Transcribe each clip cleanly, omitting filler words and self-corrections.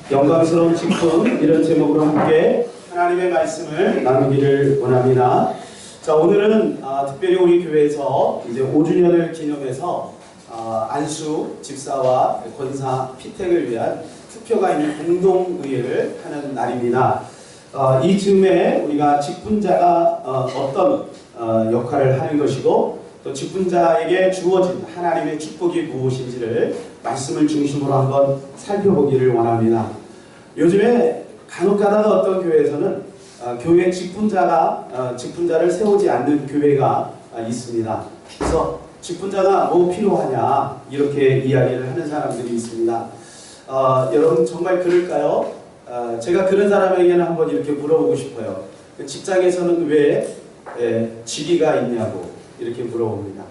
영광스러운 직분, 이런 제목으로 함께 하나님의 말씀을 나누기를 원합니다. 자, 오늘은 특별히 우리 교회에서 이제 5주년을 기념해서 안수 집사와 권사 피택을 위한 투표가 있는 공동의회를 하는 날입니다. 이 즈음에 우리가 직분자가 어떤 역할을 하는 것이고 또 직분자에게 주어진 하나님의 축복이 무엇인지를 말씀을 중심으로 한번 살펴보기를 원합니다. 요즘에 간혹 가다가 어떤 교회에서는 교회 직분자를 세우지 않는 교회가 있습니다. 그래서 직분자가 뭐 필요하냐 이렇게 이야기를 하는 사람들이 있습니다. 여러분 정말 그럴까요? 제가 그런 사람에게는 한번 이렇게 물어보고 싶어요. 직장에서는 왜 직위가 있냐고 이렇게 물어봅니다.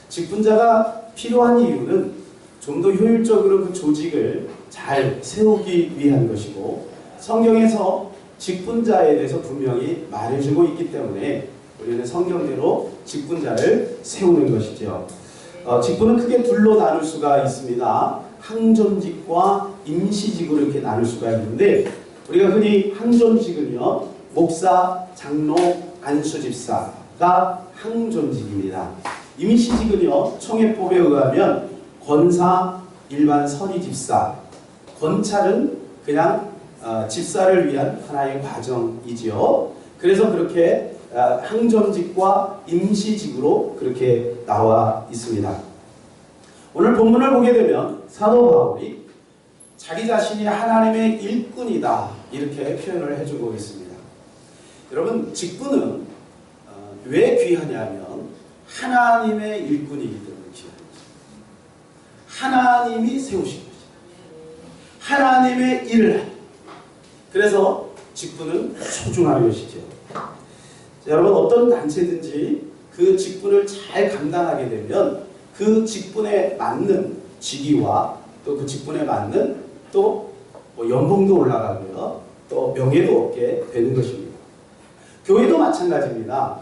직분자가 필요한 이유는 좀 더 효율적으로 그 조직을 잘 세우기 위한 것이고, 성경에서 직분자에 대해서 분명히 말해주고 있기 때문에 우리는 성경대로 직분자를 세우는 것이죠. 직분은 크게 둘로 나눌 수가 있습니다. 항존직과 임시직으로 이렇게 나눌 수가 있는데, 우리가 흔히 항존직은요, 목사, 장로, 안수집사가 항존직입니다. 임시직은요, 총회법에 의하면 권사, 일반 선의집사, 권찰은 그냥 집사를 위한 하나의 과정이지요. 그래서 그렇게 항존직과 임시직으로 그렇게 나와 있습니다. 오늘 본문을 보게 되면 사도 바울이 자기 자신이 하나님의 일꾼이다 이렇게 표현을 해주고 있습니다. 여러분, 직분은 왜 귀하냐면 하나님의 일꾼이기 때문에 귀합니다. 하나님이 세우신 것이죠. 하나님의 일을 합니다. 그래서 직분은 소중한 것이죠. 자, 여러분, 어떤 단체든지 그 직분을 잘 감당하게 되면 그 직분에 맞는 직위와 또 그 직분에 맞는 또 연봉도 올라가고요. 또 명예도 얻게 되는 것입니다. 교회도 마찬가지입니다.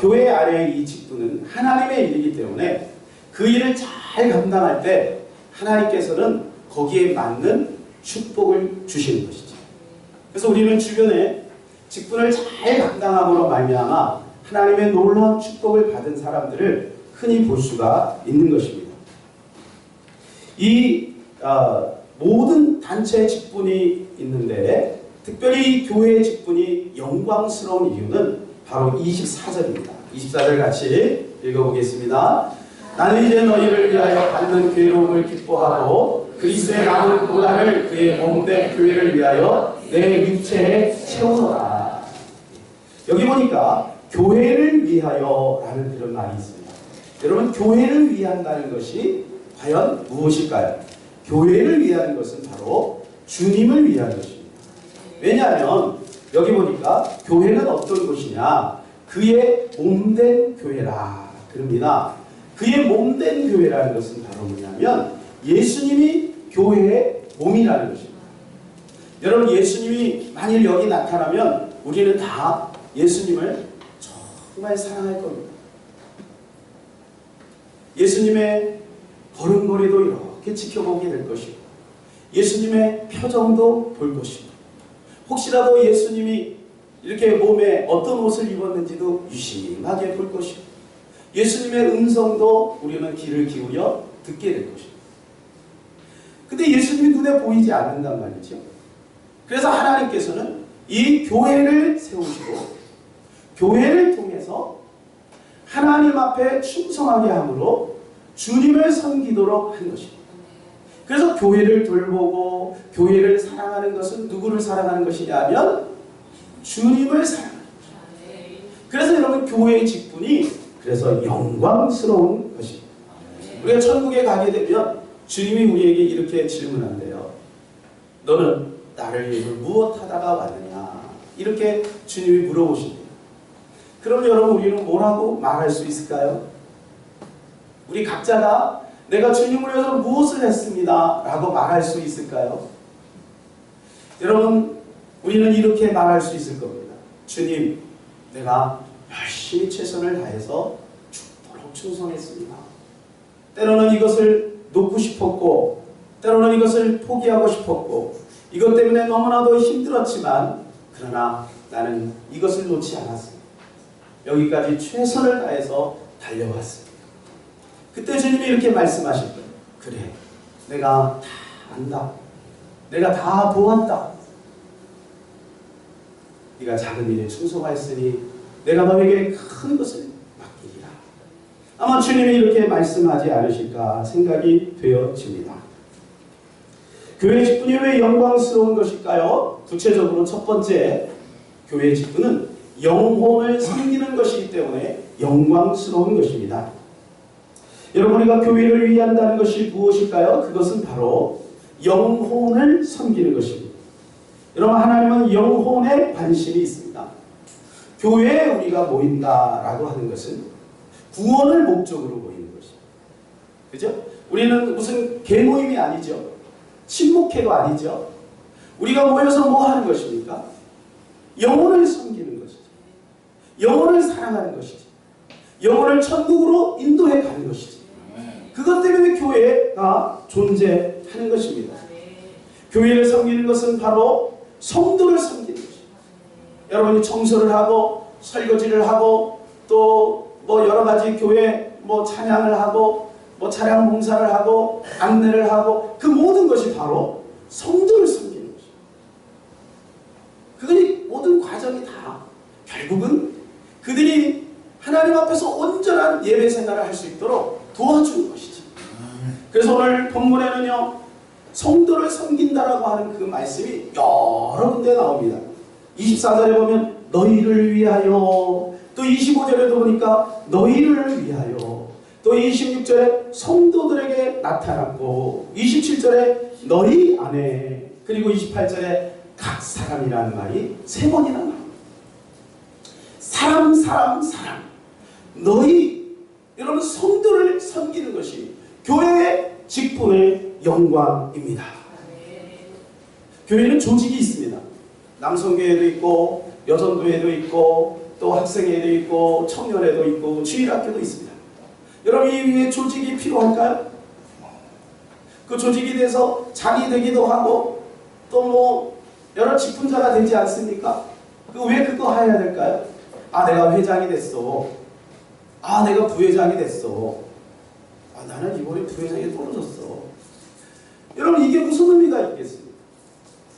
교회 아래의 이 직분은 하나님의 일이기 때문에 그 일을 잘 감당할 때 하나님께서는 거기에 맞는 축복을 주시는 것이죠. 그래서 우리는 주변에 직분을 잘 감당함으로 말미암아 하나님의 놀라운 축복을 받은 사람들을 흔히 볼 수가 있는 것입니다. 이 모든 단체의 직분이 있는데 특별히 교회의 직분이 영광스러운 이유는 바로 24절입니다. 24절 같이 읽어보겠습니다. 나는 이제 너희를 위하여 받는 괴로움을 기뻐하고 그리스도의 남은 고난을 그의 몸된 교회를 위하여 내 육체에 채우노라. 여기 보니까 교회를 위하여 라는 그런 말이 있습니다. 여러분, 교회를 위한다는 것이 과연 무엇일까요? 교회를 위하는 것은 바로 주님을 위한 것입니다. 왜냐하면 여기 보니까 교회는 어떤 곳이냐? 그의 몸된 교회라 그럽니다. 그의 몸된 교회라는 것은 바로 뭐냐면 예수님이 교회의 몸이라는 것입니다. 여러분, 예수님이 만일 여기 나타나면 우리는 다 예수님을 정말 사랑할 겁니다. 예수님의 걸음걸이도 이렇게 지켜보게 될 것이고 예수님의 표정도 볼 것이고 혹시라도 예수님이 이렇게 몸에 어떤 옷을 입었는지도 유심하게 볼 것이고 예수님의 음성도 우리는 귀를 기울여 듣게 될 것입니다. 근데 예수님이 눈에 보이지 않는단 말이죠. 그래서 하나님께서는 이 교회를 세우시고 교회를 통해서 하나님 앞에 충성하게 함으로 주님을 섬기도록 한 것입니다. 그래서 교회를 돌보고 교회를 사랑하는 것은 누구를 사랑하는 것이냐면 주님을 사랑하는 것입니다. 그래서 여러분, 교회의 직분이 그래서 영광스러운 것입니다. 우리가 천국에 가게 되면 주님이 우리에게 이렇게 질문한대요. 너는 나를 위해서 무엇 하다가 왔느냐? 이렇게 주님이 물어보십니다. 그럼 여러분, 우리는 뭐라고 말할 수 있을까요? 우리 각자가 내가 주님을 위해서 무엇을 했습니다 라고 말할 수 있을까요? 여러분, 우리는 이렇게 말할 수 있을 겁니다. 주님, 내가 열심히 최선을 다해서 죽도록 충성했습니다. 때로는 이것을 놓고 싶었고 때로는 이것을 포기하고 싶었고 이것 때문에 너무나도 힘들었지만 그러나 나는 이것을 놓지 않았습니다. 여기까지 최선을 다해서 달려왔습니다. 그때 주님이 이렇게 말씀하실 거예요. 그래, 내가 다 안다. 내가 다 보았다. 네가 작은 일에 충성하였으니 내가 너에게 큰 것을 맡기리라. 아마 주님이 이렇게 말씀하지 않으실까 생각이 되어집니다. 교회 직분이 왜 영광스러운 것일까요? 구체적으로 첫 번째, 교회 직분은 영혼을 섬기는 것이기 때문에 영광스러운 것입니다. 여러분, 우리가 교회를 위한다는 것이 무엇일까요? 그것은 바로 영혼을 섬기는 것입니다. 여러분, 하나님은 영혼에 관심이 있습니다. 교회에 우리가 모인다라고 하는 것은 구원을 목적으로 모이는 것입니다. 그죠? 우리는 무슨 개모임이 아니죠. 친목회도 아니죠. 우리가 모여서 뭐 하는 것입니까? 영혼을 섬기는 것이죠. 영혼을 사랑하는 것이죠. 영혼을 천국으로 인도해 가는 것이죠. 그것 때문에 교회가 존재하는 것입니다. 교회를 섬기는 것은 바로 성도를 섬기는 것입니다. 여러분이 청소를 하고 설거지를 하고 또 뭐 여러 가지 교회 뭐 찬양을 하고 뭐 차량 봉사를 하고 안내를 하고 그 모든 것이 바로 성도를 섬기는 것입니다. 그들이 모든 과정이 다 결국은 그들이 하나님 앞에서 온전한 예배 생활을 할 수 있도록 도와주는 것이죠. 그래서 오늘 본문에는요, 성도를 섬긴다라고 하는 그 말씀이 여러 군데 나옵니다. 24절에 보면 너희를 위하여, 또 25절에도 보니까 너희를 위하여, 또 26절에 성도들에게 나타났고 27절에 너희 안에, 그리고 28절에 각 사람이라는 말이 3번이나 나옵니다. 사람 사람 사람, 너희, 여러분, 성도를 섬기는 것이 교회의 직분의 영광입니다. 교회는 조직이 있습니다. 남성교회도 있고 여성교회도 있고 또 학생회도 있고 청년회도 있고 주일학교도 있습니다. 여러분, 이 위에 조직이 필요할까요? 그 조직이 돼서 장이 되기도 하고 또 뭐 여러 직분자가 되지 않습니까? 왜 그거 해야 될까요? 아, 내가 회장이 됐어. 아, 내가 부회장이 됐어. 아, 나는 이번에 부회장에 떨어졌어. 여러분, 이게 무슨 의미가 있겠습니까?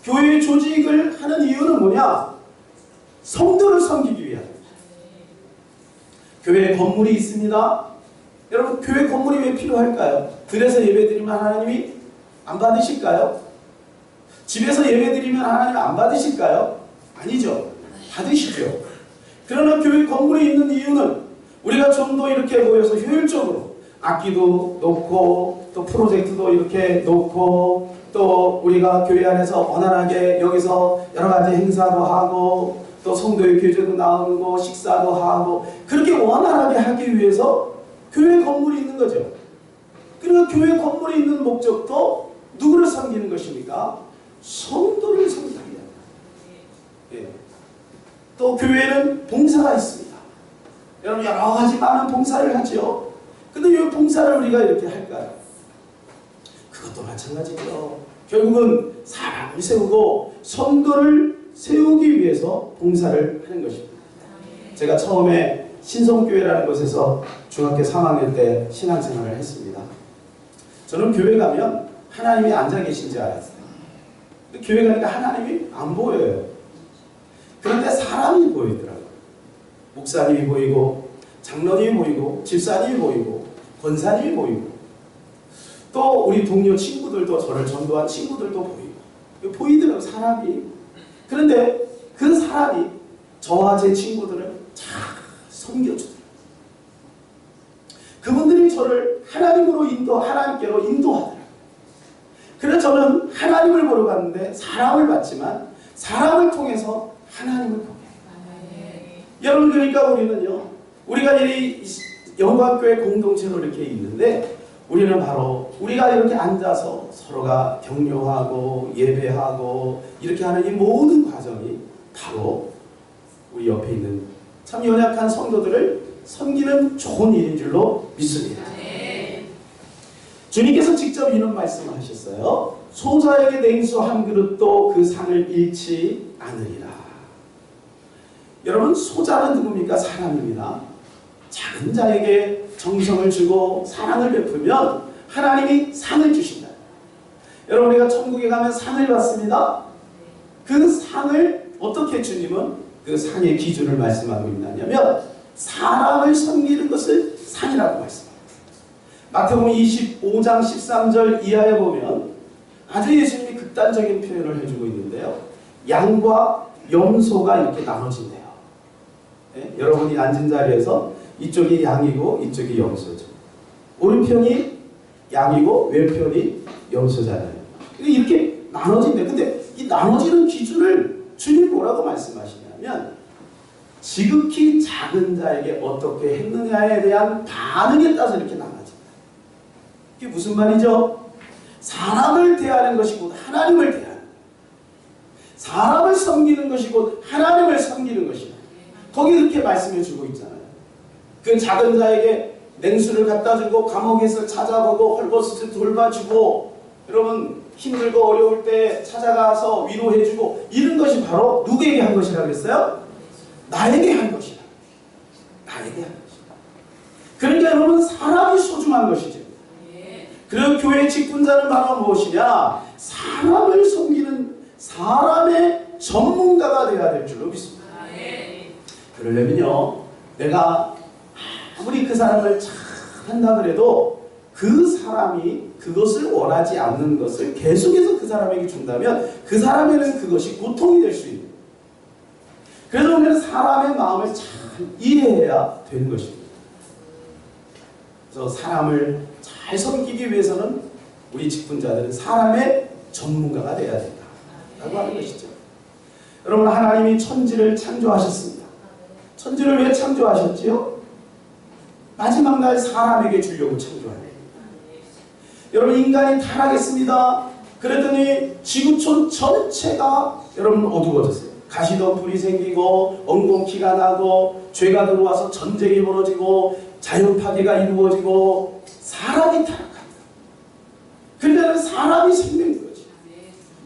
교회의 조직을 하는 이유는 뭐냐? 성도를 섬기기 위함입니다. 교회에 건물이 있습니다. 여러분, 교회 건물이 왜 필요할까요? 들에서 예배드리면 하나님이 안 받으실까요? 집에서 예배드리면 하나님 안 받으실까요? 아니죠. 받으시죠. 그러나 교회 건물이 있는 이유는 우리가 좀 더 이렇게 모여서 효율적으로 악기도 놓고 또 프로젝트도 이렇게 놓고 또 우리가 교회 안에서 원활하게 여기서 여러 가지 행사도 하고 또 성도의 교제도 나누고 식사도 하고 그렇게 원활하게 하기 위해서 교회 건물이 있는 거죠. 그러니까 교회 건물이 있는 목적도 누구를 섬기는 것입니까? 성도를 섬기기 위함입니다. 예. 또 교회는 봉사가 있습니다. 여러분, 여러 가지 많은 봉사를 하죠. 근데 왜 봉사를 우리가 이렇게 할까요? 그것도 마찬가지죠. 결국은 사람을 세우고 성도를 세우기 위해서 봉사를 하는 것입니다. 제가 처음에 신성교회라는 곳에서 중학교 3학년 때 신앙생활을 했습니다. 저는 교회 가면 하나님이 앉아 계신 줄 알았어요. 근데 교회 가니까 하나님이 안 보여요. 그런데 사람이 보이더라고요. 목사님이 보이고 장로님이 보이고 집사님이 보이고 권사님이 보이고 또 우리 동료 친구들도, 저를 전도한 친구들도 보이고 보이더라고요, 사람이. 그런데 그 사람이 저와 제 친구들을 잘 섬겨주더라고요. 그분들이 저를 하나님으로 하나님께로 인도하더라고요. 그래서 저는 하나님을 보러 갔는데 사람을 봤지만 사람을 통해서 하나님을 보게 해요. 여러분, 그러니까 우리는요, 우리가 이 영광교회 공동체로 이렇게 있는데 우리는 바로 우리가 이렇게 앉아서 서로가 격려하고 예배하고 이렇게 하는 이 모든 과정이 바로 우리 옆에 있는 참 연약한 성도들을 섬기는 좋은 일인 줄로 믿습니다. 주님께서 직접 이런 말씀을 하셨어요. 소자에게 냉수 한 그릇도 그 상을 잃지 않으리라. 여러분, 소자는 누굽니까? 사람입니다. 작은 자에게 정성을 주고 사랑을 베풀면 하나님이 상을 주신다. 여러분, 우리가 천국에 가면 상을 받습니다. 그 상을 어떻게 주님은 그 상의 기준을 말씀하고 있느냐면 사람을 섬기는 것을 상이라고 말씀합니다. 마태복음 25장 13절 이하에 보면 아주 예수님이 극단적인 표현을 해주고 있는데요. 양과 염소가 이렇게 나눠진대요. 네? 여러분이 앉은 자리에서 이쪽이 양이고 이쪽이 염소죠. 오른편이 양이고 왼편이 염소잖아요. 이렇게 나눠진대요. 근데 이 나눠지는 기준을 주님이 뭐라고 말씀하시냐면 지극히 작은 자에게 어떻게 했느냐에 대한 반응에 따라서 이렇게 나눠진다. 이게 무슨 말이죠? 사람을 대하는 것이 곧 하나님을 대하는 거예요. 사람을 섬기는 것이 곧 하나님을 섬기는 것이다. 거기 이렇게 말씀해 주고 있잖아요. 그 작은 자에게 냉수를 갖다 주고 감옥에서 찾아보고 헐벗을 돌봐주고 여러분 힘들고 어려울 때 찾아가서 위로해주고 이런 것이 바로 누구에게 한 것이라고 했어요? 나에게 한 것이다. 나에게 한 것이다. 그러니까 여러분 사람이 소중한 것이죠. 그리고 교회 직분자는 바로 무엇이냐? 사람을 섬기는 사람의 전문가가 되어야 될 줄로 믿습니다. 그러려면요, 내가 아무리 그 사람을 잘 한다 그래도 그 사람이 그것을 원하지 않는 것을 계속해서 그 사람에게 준다면 그 사람에는 그것이 고통이 될 수 있는 거예요. 그래서 우리는 사람의 마음을 잘 이해해야 되는 것입니다. 그래서 사람을 잘 섬기기 위해서는 우리 직분자들은 사람의 전문가가 되어야 된다라고 하는 것이죠. 여러분, 하나님이 천지를 창조하셨습니다. 천지를 왜 창조하셨지요? 마지막 날 사람에게 주려고 창조하네요. 여러분, 인간이 타락했습니다. 그랬더니 지구촌 전체가 여러분 어두워졌어요. 가시덤불이 생기고 엉겅퀴가 나고 죄가 들어와서 전쟁이 벌어지고 자연파괴가 이루어지고 사람이 타락한다. 그러니까 사람이 생명인 거지.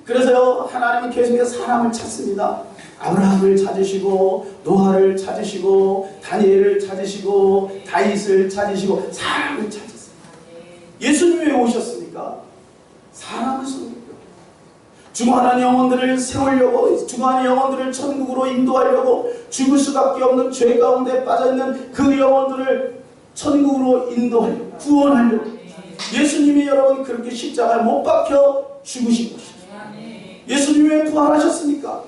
그래서 하나님은 계속해서 사람을 찾습니다. 아브라함을 찾으시고 노아를 찾으시고 다니엘을 찾으시고 다윗을 찾으시고 사람을 찾으세요. 예수님이 왜 오셨습니까? 사람을 섬기려고. 죽어가는 영혼들을 세우려고, 죽어가는 영혼들을 천국으로 인도하려고, 죽을 수밖에 없는 죄 가운데 빠져있는 그 영혼들을 천국으로 인도하려고, 구원하려고. 예수님이 여러분 그렇게 십자가에 못 박혀 죽으신 것입니다. 예수님이 왜 부활하셨습니까?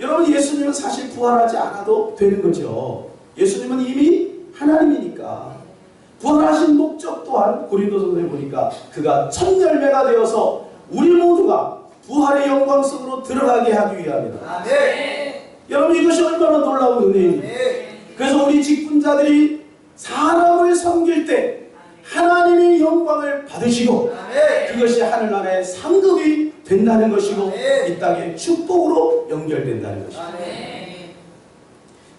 여러분, 예수님은 사실 부활하지 않아도 되는 거죠. 예수님은 이미 하나님이니까. 부활하신 목적 또한 고린도전서에 보니까 그가 첫 열매가 되어서 우리 모두가 부활의 영광 속으로 들어가게 하기 위함이다. 여러분, 이것이 얼마나 놀라운 은혜입니까? 그래서 우리 직분자들이 사람을 섬길 때 하나님의 영광을 받으시고 그것이 하늘나라의 상급이 된다는 것이고 이 땅의 축복으로 연결된다는 것입니다.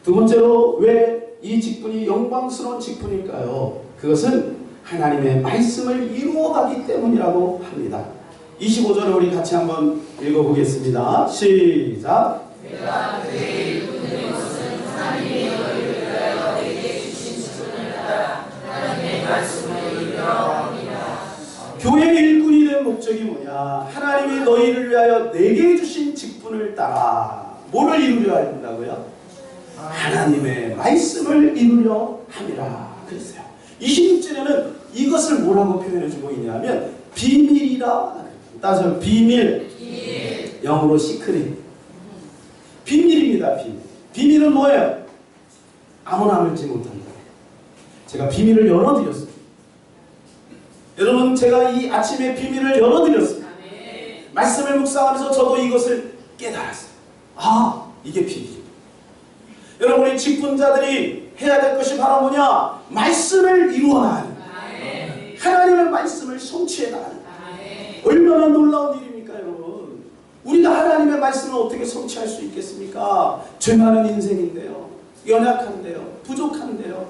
두 번째로 왜 이 직분이 영광스러운 직분일까요? 그것은 하나님의 말씀을 이루어가기 때문이라고 합니다. 25절을 우리 같이 한번 읽어보겠습니다. 시작. 내가 그의 일꾼의 것은 하나님의 너희를 위하여 내게 주신 직분을 따라 하나님의 말씀을 이루려 합니다. 교회의 일꾼이 된 목적이 뭐냐? 하나님이 너희를 위하여 내게 주신 직분을 따라 뭐를 이루려 한다고요? 하나님의 말씀을 이루려 함이라 그랬어요. 26절에는 이것을 뭐라고 표현해주고 있냐면 비밀이라. 따서 비밀. 영어로 시크릿. 비밀입니다. 비밀. 비밀은 뭐예요? 아무나 알지 못한다. 제가 비밀을 열어드렸습니다. 여러분, 제가 이 아침에 비밀을 열어드렸습니다. 말씀을 묵상하면서 저도 이것을 깨달았어요. 아, 이게 비밀입니다. 여러분의 직분자들이 해야 될 것이 바로 뭐냐? 말씀을 이루어 나가는 거예요. 하나님의 말씀을 성취해 나가는 거예요. 얼마나 놀라운 일입니까, 여러분? 우리가 하나님의 말씀을 어떻게 성취할 수 있겠습니까? 죄 많은 인생인데요. 연약한데요. 부족한데요.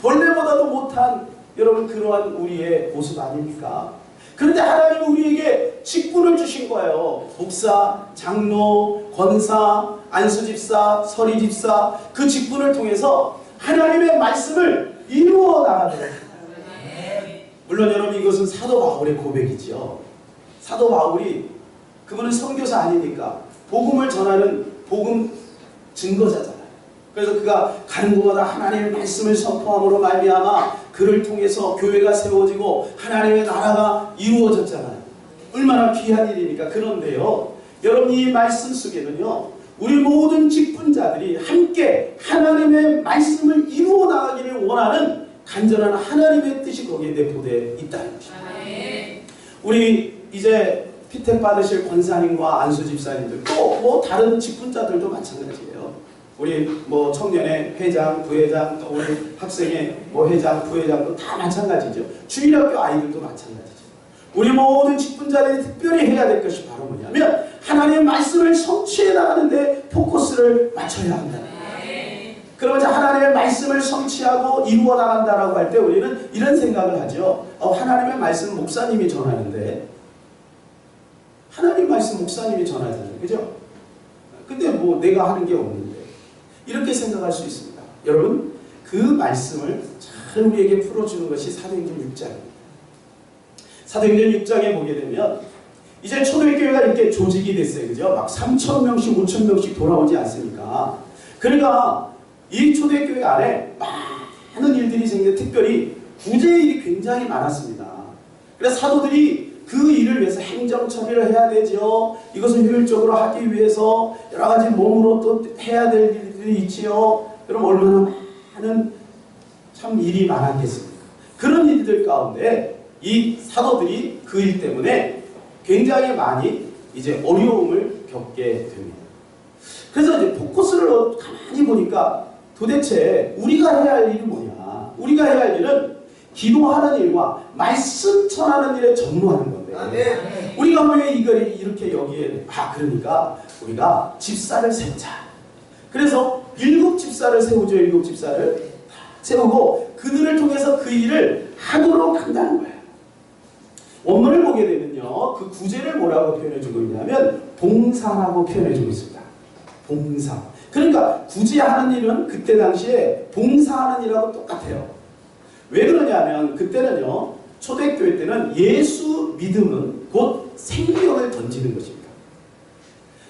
벌레보다도 못한 여러분 그러한 우리의 모습 아닙니까? 그런데 하나님은 우리에게 직분을 주신 거예요. 목사, 장로, 권사, 안수집사, 서리집사, 그 직분을 통해서 하나님의 말씀을 이루어 나가야 돼요. 물론 여러분, 이것은 사도 바울의 고백이죠. 사도 바울이, 그분은 선교사 아니니까 복음을 전하는 복음 증거자잖아요. 그래서 그가 가는 곳마다 하나님의 말씀을 선포함으로 말미암아 그를 통해서 교회가 세워지고 하나님의 나라가 이루어졌잖아요. 얼마나 귀한 일입니까? 그런데요, 여러분, 이 말씀 속에는요, 우리 모든 직분자들이 함께 하나님의 말씀을 이루어 나가기를 원하는 간절한 하나님의 뜻이 거기에 내포되어 있다는 것입니다. 우리 이제 피택 받으실 권사님과 안수집사님들, 또 뭐 다른 직분자들도 마찬가지예요. 우리 뭐 청년의 회장, 부회장, 또 우리 학생의 뭐 회장, 부회장도 다 마찬가지죠. 주일학교 아이들도 마찬가지죠. 우리 모든 직분자들이 특별히 해야 될 것이 바로 뭐냐면 하나님의 말씀을 성취해 나가는데 포커스를 맞춰야 한다. 그러면 하나님의 말씀을 성취하고 이루어 나간다라고 할 때 우리는 이런 생각을 하죠. 하나님의 말씀 목사님이 전하는데, 하나님 말씀 목사님이 전하잖아요. 그죠? 근데 뭐 내가 하는 게 없는데, 이렇게 생각할 수 있습니다. 여러분, 그 말씀을 잘 우리에게 풀어주는 것이 사도행전 6장입니다. 사도행전 6장에 보게 되면 이제 초대교회가 이렇게 조직이 됐어요. 그죠? 막 3,000명씩 5,000명씩 돌아오지 않습니까? 그러니까 이 초대교회 안에 많은 일들이 생기는데 특별히 구제의 일이 굉장히 많았습니다. 그래서 사도들이 그 일을 위해서 행정 처리를 해야 되죠. 이것을 효율적으로 하기 위해서 여러 가지 몸으로 또 해야 될 일들이 있지요. 그럼 얼마나 많은 참 일이 많았겠습니까? 그런 일들 가운데 이 사도들이 그 일 때문에 굉장히 많이 이제 어려움을 겪게 됩니다. 그래서 이제 포커스를 가만히 보니까 도대체 우리가 해야 할 일은 뭐냐? 우리가 해야 할 일은 기도하는 일과 말씀 전하는 일에 전무하는 건데, 우리가 왜 이걸 이렇게 여기에 그러니까 우리가 집사를 세우자. 그래서 7 집사를 세우죠. 7 집사를 세우고 그들을 통해서 그 일을 하도록 한다는 거예요. 원문을 보게 되면요, 그 구제를 뭐라고 표현해주고 있냐면 봉사라고 표현해주고 있습니다. 봉사. 그러니까 구제하는 일은 그때 당시에 봉사하는 일하고 똑같아요. 왜 그러냐면 그때는요, 초대교회 때는 예수 믿음은 곧 생명을 던지는 것입니다.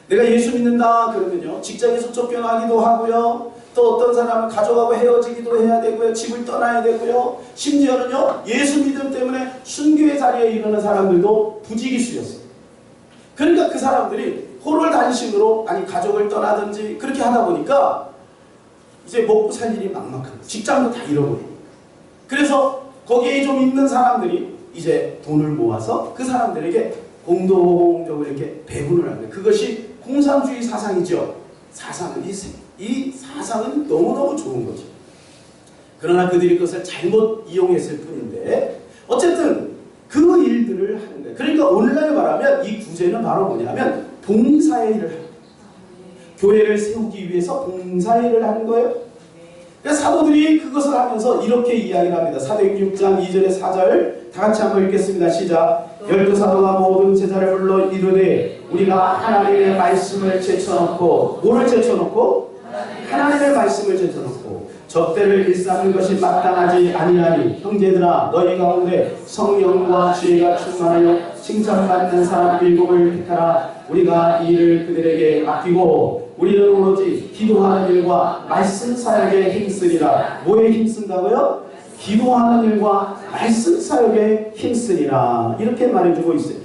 내가 예수 믿는다 그러면요, 직장에서 쫓겨나기도 하고요, 또 어떤 사람은 가족하고 헤어지기도 해야 되고요, 집을 떠나야 되고요, 심지어는요, 예수 믿음 때문에 순교의 자리에 이르는 사람들도 부지기수였어요. 그러니까 그 사람들이 호를 단신으로 가족을 떠나든지 그렇게 하다 보니까 이제 먹고 살 일이 막막한 거예요. 직장도 다 잃어버리고. 그래서 거기에 좀 있는 사람들이 이제 돈을 모아서 그 사람들에게 공동적으로 이렇게 배분을 하는 거예요. 그것이 공산주의 사상이죠. 이 사상은 너무너무 좋은 거죠. 그러나 그들이 그것을 잘못 이용했을 뿐인데 어쨌든 그 일들을 하는 거예요. 그러니까 오늘날 말하면 이 구제는 바로 뭐냐면 봉사의 일을 하는 거예요. 교회를 세우기 위해서 봉사의 일을 하는 거예요. 그래서 사도들이 그것을 하면서 이렇게 이야기를 합니다. 사도행전 6장 2절에 4절 다 같이 한번 읽겠습니다. 시작. 12사도가 모든 제자를 불러 이르되 우리가 하나님의 말씀을 제쳐놓고, 뭐를 제쳐놓고? 하나님의 말씀을 제쳐놓고 접대를 일삼는 것이 마땅하지 아니하니 형제들아, 너희 가운데 성령과 지혜가 충만하여 칭찬받는 사람 7을 택하라. 우리가 이 일을 그들에게 맡기고 우리는 오로지 기도하는 일과 말씀 사역에 힘쓰리라. 뭐에 힘쓴다고요? 기도하는 일과 말씀 사역에 힘쓰리라. 이렇게 말해주고 있어요.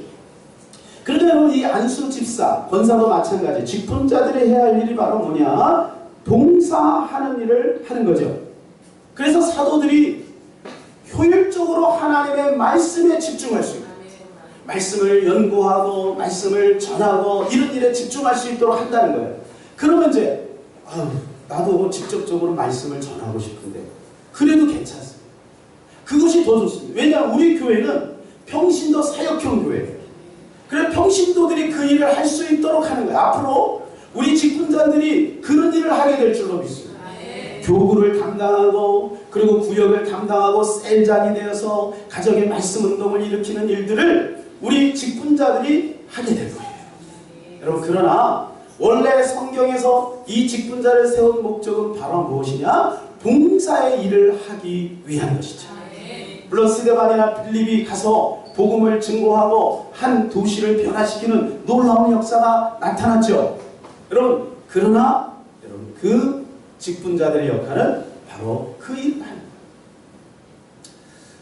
그러면 이 안수 집사, 권사도 마찬가지, 직분자들이 해야 할 일이 바로 뭐냐? 봉사하는 일을 하는 거죠. 그래서 사도들이 효율적으로 하나님의 말씀에 집중할 수 있고, 말씀을 연구하고 말씀을 전하고 이런 일에 집중할 수 있도록 한다는 거예요. 그러면 이제 나도 직접적으로 말씀을 전하고 싶은데 그래도 괜찮습니다. 그것이 더 좋습니다. 왜냐하면 우리 교회는 평신도 사역형 교회예요. 그래서 평신도들이 그 일을 할 수 있도록 하는 거예요. 앞으로 우리 직분자들이 그런 일을 하게 될 줄로 믿습니다. 교구를 담당하고 그리고 구역을 담당하고 셀장이 되어서 가정의 말씀 운동을 일으키는 일들을 우리 직분자들이 하게 될 거예요. 여러분, 그러나 원래 성경에서 이 직분자를 세운 목적은 바로 무엇이냐? 봉사의 일을 하기 위한 것이죠. 물론 스데반이나 빌립이 가서 복음을 증거하고 한 도시를 변화시키는 놀라운 역사가 나타났죠. 여러분, 그러나 여러분, 그 직분자들의 역할은 바로 그 일을 하는 거예요.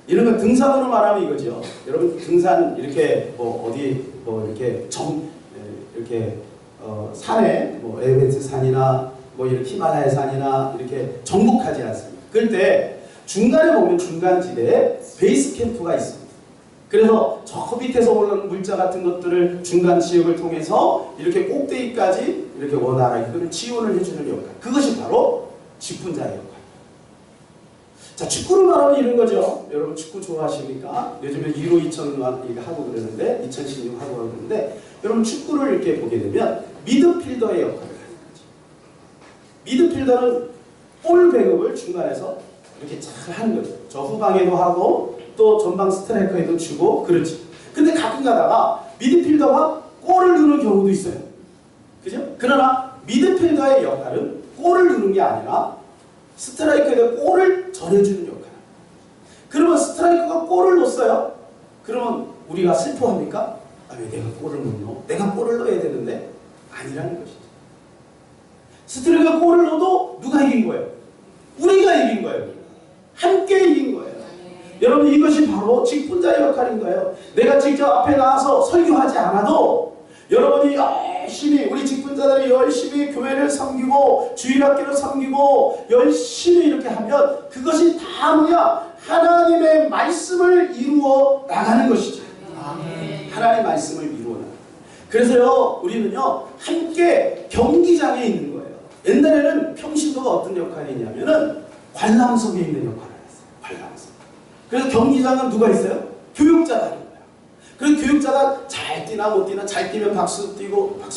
이런 건 등산으로 말하면 이거죠. 여러분, 등산 이렇게 어디 이렇게 이렇게 산에 에베레스트 산이나 이렇게 히말라야 산이나 이렇게 정복하지 않습니까? 그럴 때 중간에 보면 중간지대에 베이스 캠프가 있습니다. 그래서 저 밑에서 올라오는 물자 같은 것들을 중간 지역을 통해서 이렇게 꼭대기까지 이렇게 원활하게 그걸 지원을 해주는 역할. 그것이 바로 직분자의 역할. 자, 축구를 말하면 이런 거죠. 여러분, 축구 좋아하십니까? 요즘에 1호 2,000 하고 그러는데 2016 하고 그러는데 여러분, 축구를 이렇게 보게 되면 미드필더의 역할을 하는 거죠. 미드필더는 볼 배급을 중간에서 이렇게 잘 하는 거죠. 저 후방에도 하고 또 전방 스트라이커에도 주고 그렇지. 근데 가끔 가다가 미드필더가 골을 넣는 경우도 있어요. 그죠? 그러나 미드필더의 역할은 골을 넣는 게 아니라 스트라이커에게 골을 전해주는 역할. 그러면 스트라이커가 골을 넣었어요. 그러면 우리가 슬퍼합니까? 왜 내가 골을 못 넣어? 내가 골을 넣어야 되는데 아니라는 것이죠. 스트라이커가 골을 넣어도 누가 이긴 거예요? 우리가 이긴 거예요. 함께 이긴 거예요. 여러분, 이것이 바로 직분자의 역할인 거예요. 내가 직접 앞에 나와서 설교하지 않아도 여러분이 열심히, 우리 직분자들이 열심히 교회를 섬기고 주일학교를 섬기고 열심히 이렇게 하면 그것이 다 뭐야? 하나님의 말씀을 이루어 나가는 것이죠. 하나님의 말씀을 이루어 나가는. 그래서요, 우리는요 함께 경기장에 있는 거예요. 옛날에는 평신도가 어떤 역할이 있냐면은 관람석에 있는 역할을 했어요. 관람석. 그래서 경기장은 누가 있어요? 교육자가 하는 거예요. 그래서 교육자가 잘 뛰나 못 뛰나, 잘 뛰면 박수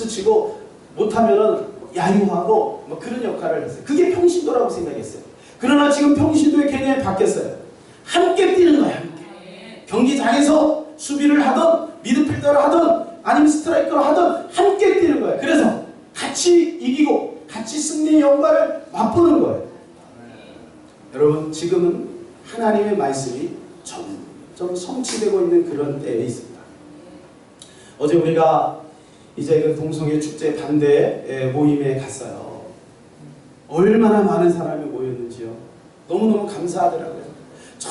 치고 못하면은 야유하고 그런 역할을 했어요. 그게 평신도라고 생각했어요. 그러나 지금 평신도의 개념이 바뀌었어요. 함께 뛰는 거예요. 함께. 경기장에서 수비를 하든 미드필더를 하든 아니면 스트라이커를 하든 함께 뛰는 거예요. 그래서 같이 이기고 같이 승리의 영광을 맛보는 거예요. 여러분, 지금은 하나님의 말씀이 점점 성취되고 있는 그런 때에 있습니다. 어제 우리가 이제 그 동성애 축제 반대 모임에 갔어요. 얼마나 많은 사람이 모였는지요. 너무너무 감사하더라고요. 저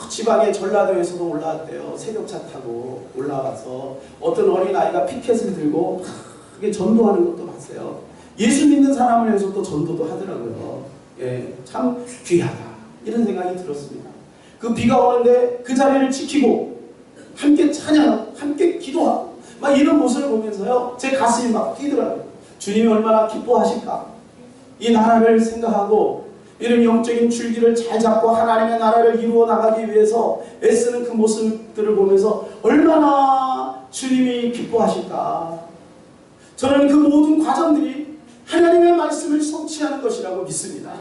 지방의 전라도에서도 올라왔대요. 새벽차 타고 올라와서 어떤 어린아이가 피켓을 들고 크게 전도하는 것도 봤어요. 예수 믿는 사람을 위해서 또 전도도 하더라고요. 예, 참 귀하다. 이런 생각이 들었습니다. 그 비가 오는데 그 자리를 지키고 함께 찬양하고 함께 기도하고 막 이런 모습을 보면서요, 제 가슴이 막 뛰더라고요. 주님이 얼마나 기뻐하실까. 이 나라를 생각하고 이런 영적인 줄기를 잘 잡고 하나님의 나라를 이루어 나가기 위해서 애쓰는 그 모습들을 보면서 얼마나 주님이 기뻐하실까. 저는 그 모든 과정들이 하나님의 말씀을 성취하는 것이라고 믿습니다.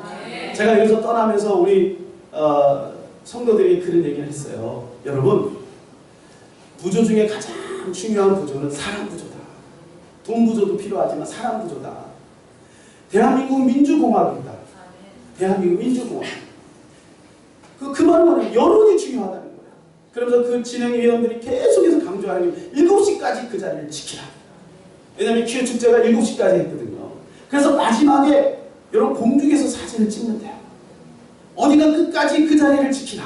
제가 여기서 떠나면서 우리 성도들이 그런 얘기를 했어요. 여러분, 부조 중에 가장 중요한 부조는 사람 부조다. 돈 부조도 필요하지만 사람 부조다. 대한민국 민주공화국이다. 대한민국 민주공화국. 그 말은 뭐냐면 여론이 중요하다는 거예요. 그러면서 그 진행위원들이 계속해서 강조하는 게 7시까지 그 자리를 지키라. 왜냐하면 기회 축제가 7시까지 했거든요. 그래서 마지막에 여러분 공중에서 사진을 찍는데요. 어디가 끝까지 그 자리를 지키라.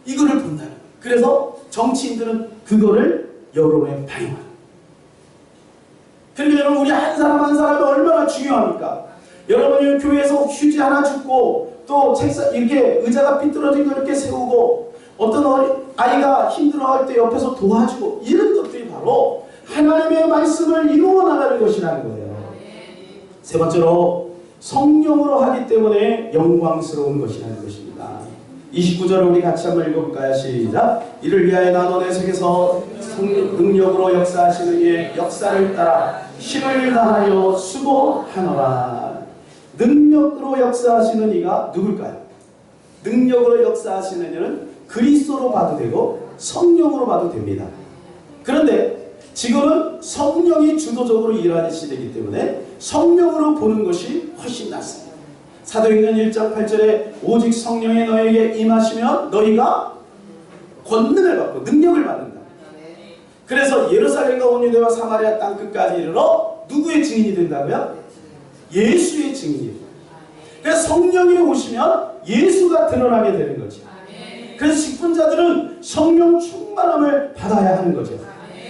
이거를 본다는 거예요. 그래서 정치인들은 그거를 여론에 반영하는. 그러니까 여러분, 우리 한 사람 한 사람이 얼마나 중요합니까? 여러분이 교회에서 휴지 하나 줍고 또 책상 이렇게 의자가 삐뚤어진 거 이렇게 세우고 어떤 아이가 힘들어할 때 옆에서 도와주고 이런 것들이 바로 하나님의 말씀을 이루어 나가는 것이라는 거예요. 세 번째로 성령으로 하기 때문에 영광스러운 것이라는 것입니다. 29절을 우리 같이 한번 읽어볼까요? 시작. 이를 위하여 나도 내 속에서 능력으로 역사하시는 이의 역사를 따라 힘을 다하여 수고하노라. 능력으로 역사하시는 이가 누굴까요? 능력으로 역사하시는 이는 그리스도로 봐도 되고 성령으로 봐도 됩니다. 그런데 지금은 성령이 주도적으로 일하는 시대이기 때문에 성령으로 보는 것이 훨씬 낫습니다. 사도행전 1장 8절에 오직 성령이 너에게 임하시면 너희가 권능을 받고 능력을 받는다. 그래서 예루살렘과 온 유대와 사마리아 땅 끝까지 이르러 누구의 증인이 된다고요? 예수의 증인이 된다. 그래서 성령이 오시면 예수가 드러나게 되는 거죠. 그래서 직분자들은 성령 충만함을 받아야 하는 거죠.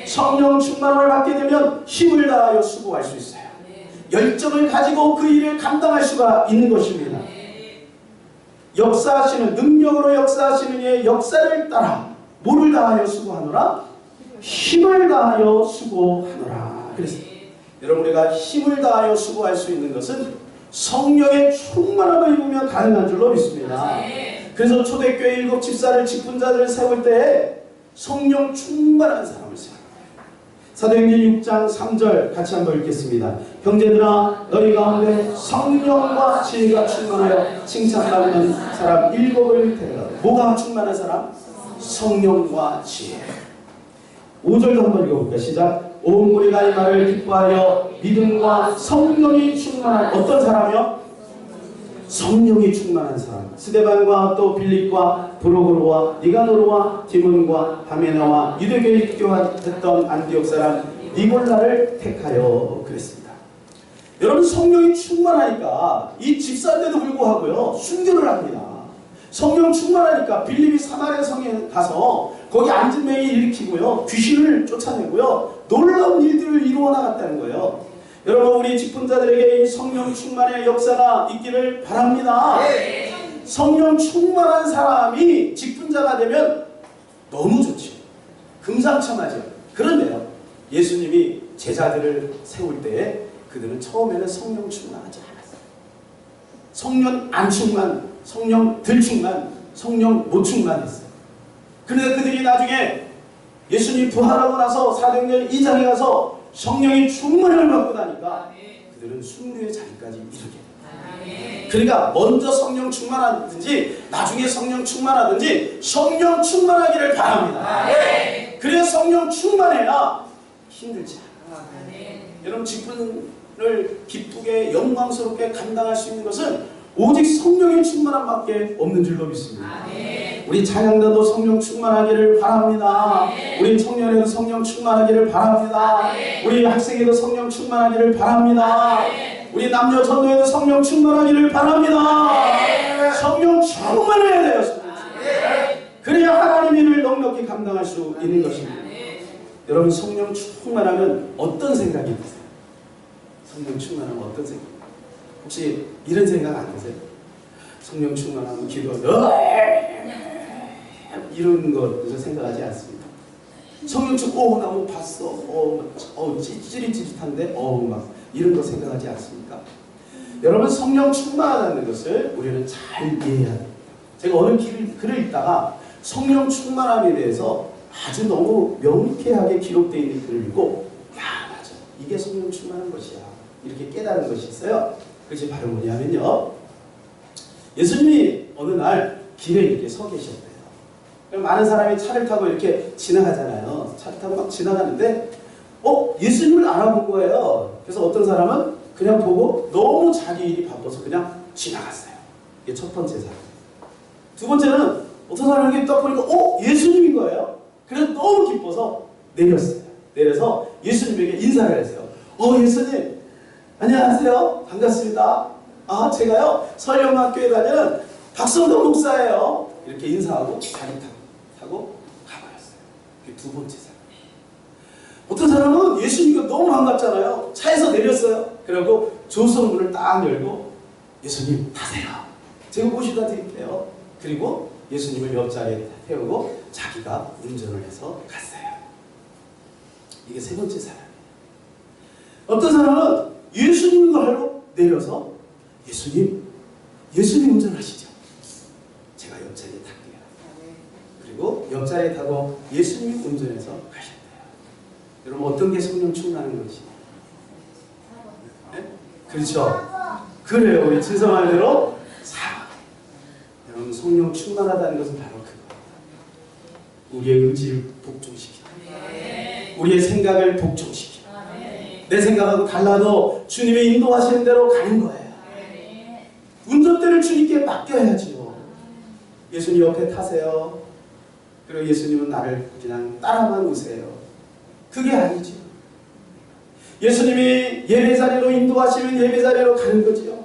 성령 충만함을 받게 되면 힘을 다하여 수고할 수 있어요. 열정을 가지고 그 일을 감당할 수가 있는 것입니다. 역사하시는, 능력으로 역사하시는 이의 역사를 따라 뭐를 다하여 수고하노라? 힘을 다하여 수고하노라. 그래서 여러분, 우리가 힘을 다하여 수고할 수 있는 것은 성령의 충만함을 입으면 가능한 줄로 믿습니다. 그래서 초대교회 7 집사를, 직분자들을 세울 때 성령 충만한 사람을 세워요. 사도행전 6장 3절 같이 한번 읽겠습니다. 형제들아, 너희 가운데 성령과 지혜가 충만하여 칭찬받는 사람 7을 데려라. 뭐가 충만한 사람? 성령과 지혜. 5절도 한번 읽어볼까요? 시작. 온 무리가 이 말을 기뻐하여 믿음과 성령이 충만한 어떤 사람이요? 성령이 충만한 사람. 스데반과 또 빌립과 브로고로와 니가노르와 디몬과 바메나와 유대교에 교환했던 안디옥 사람 니골라를 택하여 그랬습니다. 여러분, 성령이 충만하니까 이 집사인데도 불구하고요 순교를 합니다. 성령 충만하니까 빌립이 사마리아 성에 가서 거기 안진뱅이 일으키고요, 귀신을 쫓아내고요, 놀라운 일들을 이루어 나갔다는 거예요. 여러분, 우리 직분자들에게 이 성령 충만의 역사가 있기를 바랍니다. 성령 충만한 사람이 직분자가 되면 너무 좋죠. 금상첨화죠. 그런데요, 예수님이 제자들을 세울 때 그들은 처음에는 성령 충만하지 않았어요. 성령 안 충만, 성령 덜 충만, 성령 못 충만했어요. 그런데 그들이 나중에 예수님이 부활하고 나서 사도행전 2장에 가서 성령이 충만을 받고 나니까 그들은 순교의 자리까지 이르게 됩니다. 그러니까 먼저 성령 충만하든지 나중에 성령 충만하든지 성령 충만하기를 바랍니다. 그래서 성령 충만해야 힘들지 않아요. 여러분, 직분을 기쁘게 영광스럽게 감당할 수 있는 것은 오직 성령의 충만함밖에 없는 줄로 믿습니다. 우리 찬양단도 성령 충만하기를 바랍니다. 우리 청년에도 성령 충만하기를 바랍니다. 우리 학생에도 성령 충만하기를 바랍니다. 우리 남녀 전도에도 성령 충만하기를 바랍니다. 성령 충만해야 돼요. 그래야 하나님의 일을 넉넉히 감당할 수 있는 것입니다. 여러분, 성령 충만하면 어떤 생각이 드세요? 성령 충만하면 어떤 생각? 혹시 이런 생각 안 드세요? 성령 충만하면 기도 이런 것 생각하지 않습니다. 성령 충만, 나 뭐 봤어, 찌릿찌릿한데, 막 이런 거 생각하지 않습니까? 여러분, 성령 충만하다는 것을 우리는 잘 이해해야 합니다. 제가 어느 글을 읽다가 성령 충만함에 대해서 아주 너무 명쾌하게 기록되어 있는 글을 읽고, 야, 맞아, 이게 성령 충만한 것이야, 이렇게 깨달은 것이 있어요. 그것이 바로 뭐냐면요, 예수님이 어느 날 길에 이렇게 서 계셨대요. 많은 사람이 차를 타고 이렇게 지나가잖아요. 차를 타고 막 지나가는데 예수님을 알아본 거예요. 그래서 어떤 사람은 그냥 보고 너무 자기 일이 바빠서 그냥 지나갔어요. 이게 첫 번째 사람. 두 번째는 어떤 사람이 이렇게 딱 보니까 예수님인 거예요. 그래서 너무 기뻐서 내렸어요. 내려서 예수님에게 인사를 했어요. 예수님, 안녕하세요. 반갑습니다. 제가요, 설령학교에 다니는 박성동 목사예요. 이렇게 인사하고 자리 타고 가버렸어요. 그게 두 번째 사람. 어떤 사람은 예수님과 너무 반갑잖아요. 차에서 내렸어요. 그리고 조수문을 딱 열고, 예수님 타세요. 제가 모시다 드릴게요. 그리고 예수님을 옆자리에 태우고 자기가 운전을 해서 갔어요. 이게 세 번째 사람이에요. 어떤 사람은 예수님과 하러 내려서, 예수님 운전하시죠. 제가 옆자리에 탈게요. 그리고 옆자리에 타고 예수님이 운전해서 가셨대요. 여러분, 어떤 게 성령 충만한 것이? 네? 그렇죠. 그래요. 우리 진서 말대로 사랑. 여러분 성령 충만하다는 것은 바로 그거. 우리의 의지를 복종시키고 우리의 생각을 복종시키고 내 생각하고 달라도 주님의 인도하시는 대로 가는 거예요. 운전대를 주님께 맡겨야죠. 예수님 옆에 타세요. 그리고 예수님은 나를 그냥 따라만 오세요. 그게 아니죠. 예수님이 예배자리로 인도하시면 예배자리로 가는 거죠.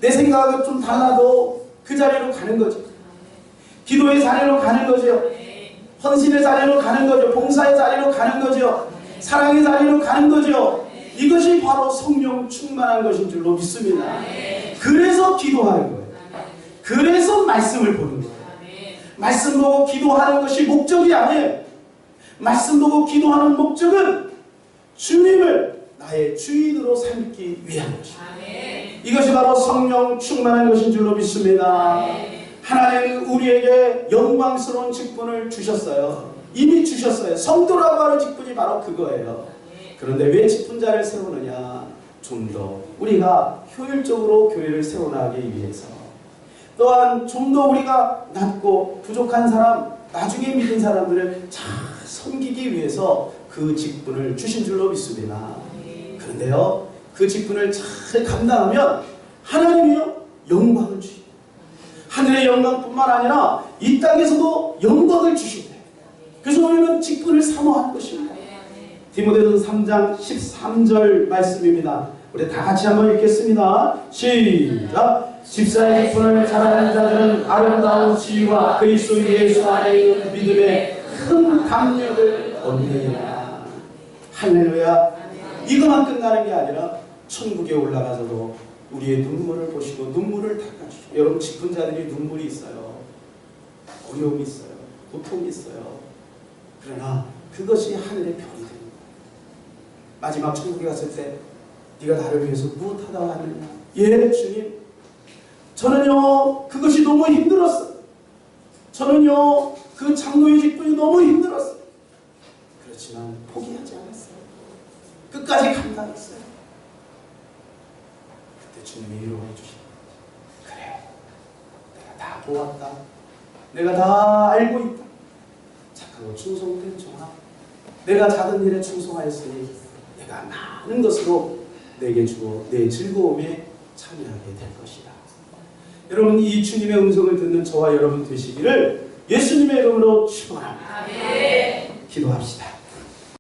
내 생각하고 좀 달라도 그 자리로 가는 거죠. 기도의 자리로 가는 거죠. 헌신의 자리로 가는 거죠. 봉사의 자리로 가는 거죠. 사랑의 자리로 가는 거죠. 이것이 바로 성령 충만한 것인 줄로 믿습니다. 그래서 기도하는 거예요. 그래서 말씀을 보는 거예요. 말씀 보고 기도하는 것이 목적이 아니에요. 말씀 보고 기도하는 목적은 주님을 나의 주인으로 삼기 위한 것입니다. 이것이 바로 성령 충만한 것인 줄로 믿습니다. 하나님은 우리에게 영광스러운 직분을 주셨어요. 이미 주셨어요. 성도라고 하는 직분이 바로 그거예요. 그런데 왜 직분자를 세우느냐? 좀 더 우리가 효율적으로 교회를 세워나가기 위해서, 또한 좀 더 우리가 낮고 부족한 사람, 나중에 믿은 사람들을 잘 섬기기 위해서 그 직분을 주신 줄로 믿습니다. 그런데요, 그 직분을 잘 감당하면 하나님이요 영광을 주십니다. 하늘의 영광뿐만 아니라 이 땅에서도 영광을 주십니다. 그래서 우리는 직분을 사모하는 것입니다. 디모데전서 3장 13절 말씀입니다. 우리 다 같이 한번 읽겠습니다. 시작! 집사의 직분을 잘하는 자들은 아름다운 지위와 그리스도 예수 안에 있는 믿음의 큰 담력을 얻느니라. 할렐루야. 이것만 끝나는 게 아니라 천국에 올라가서도 우리의 눈물을 보시고 눈물을 닦아주시고, 여러분 직분자들이 눈물이 있어요. 어려움이 있어요. 고통이 있어요. 그러나 그것이 하늘의 별이 됩니다. 마지막 천국에 갔을 때 네가 나를 위해서 무엇하다 하느냐? 예 주님, 저는요 그것이 너무 힘들었어요. 저는요 그 장로의 직분이 너무 힘들었어요. 그렇지만 포기하지 않았어요. 끝까지 감당했어요. 그때 주님이 위로해 주십니다. 그래, 내가 다 보았다. 내가 다 알고 있다. 착하고 충성된 종아, 내가 작은 일에 충성하였으니 내가 많은 것으로 내게 주어 내 즐거움에 참여하게 될 것이다. 여러분, 이 주님의 음성을 듣는 저와 여러분 되시기를 예수님의 이름으로 축원합니다. 기도합시다.